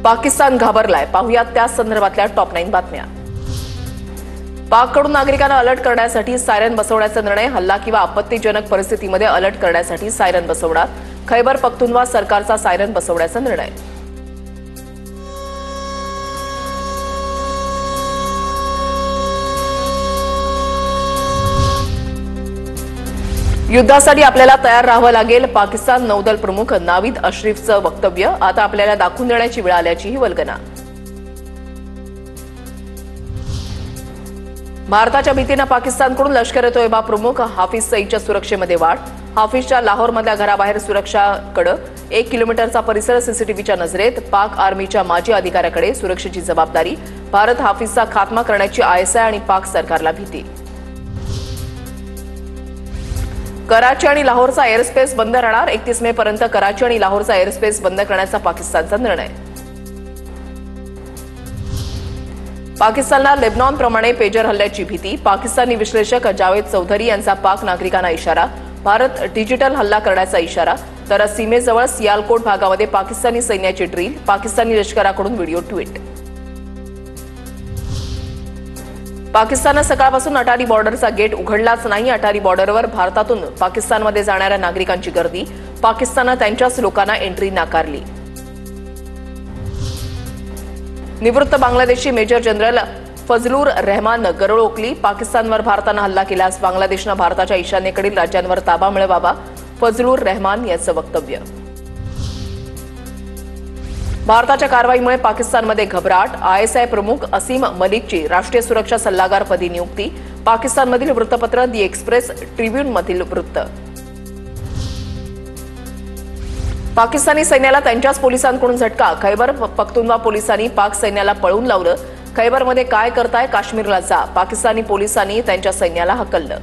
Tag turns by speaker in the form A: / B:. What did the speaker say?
A: पाकिस्तान घाबरलाय, पाहुयात त्या संदर्भातल्या टॉप 9 बातम्या। पाककडून नागरिकांना अलर्ट करण्यासाठी सायरन बसवण्याचा निर्णय, हल्ला किंवा आपत्तीजनक परिस्थितीमध्ये अलर्ट करण्यासाठी सायरन बसवणार। खैबर पख्तूनवा सरकारचा सायरन बसवण्याचा निर्णय। युद्धासाठी आपल्याला तयार राहावं लागेल, पाकिस्तान नौदल प्रमुख नावीद अशरीफचं वक्तव्य। आता आपल्याला दाखवून देण्याची वेळ आल्याची ही वल्गना। भारताच्या भीतीनं पाकिस्तानकडून लष्कर-ए-तोयबा प्रमुख हाफिज सईदच्या सुरक्षेमध्ये वाढ। हाफिजच्या लाहोरमधल्या घराबाहेर सुरक्षाकडे 1 किलोमीटरचा परिसर सीसीटीव्हीच्या नजरेत। पाक आर्मीच्या माजी अधिकाऱ्याकडे सुरक्षेची जबाबदारी। भारत हाफिजचा खात्मा करण्याची ISI आणि पाक सरकारला भीती। कराची आणि लाहोरचा एअरस्पेस बंद राहणार, 31 मे पर्यंत कराची आणि लाहोरचा एअरस्पेस बंद करण्याचा पाकिस्तानचा निर्णय। पाकिस्तानला लेबनॉनप्रमाणे पेजर हल्ल्याची भीती। पाकिस्तानी विश्लेषक जावेद चौधरी यांचा पाक नागरिकांना इशारा। भारत डिजिटल हल्ला करण्याचा इशारा। तर सीमेजवळ सियालकोट भागामध्ये पाकिस्तानी सैन्याची ड्रील। पाकिस्तानी लष्कराकडून व्हिडिओ ट्विट। पाकिस्तानने सकाळपासून अटारी बॉर्डरचा गेट उघडलाच नाही। अटारी बॉर्डरवर भारतातून पाकिस्तानमध्ये जाणाऱ्या नागरिकांची गर्दी। पाकिस्तानने त्यांच्याच लोकांना एंट्री नाकारली। निवृत्त बांगलादेशी मेजर जनरल फजलुर रहमान गरळ ओकली। पाकिस्तानवर भारतानं हल्ला केल्यास बांगलादेशनं भारताच्या ईशान्येकडील राज्यांवर ताबा मिळवावा, फजलुर रहमान यांचं वक्तव्य। भारताच्या कारवाईमुळे पाकिस्तानमध्ये घबराट। ISI प्रमुख असीम मलिकची राष्ट्रीय सुरक्षा सल्लागारपदी नियुक्ती। पाकिस्तानमधील वृत्तपत्र दी एक्सप्रेस ट्रिब्यूनमधील वृत्त। पाकिस्तानी सैन्याला त्यांच्याच पोलिसांकडून झटका। खैबर पख्तूनवा पोलिसांनी पाक सैन्याला पळवून लावलं। खैबरमध्ये काय करताय, काश्मीरला जा, पाकिस्तानी पोलिसांनी त्यांच्या सैन्याला हकललं।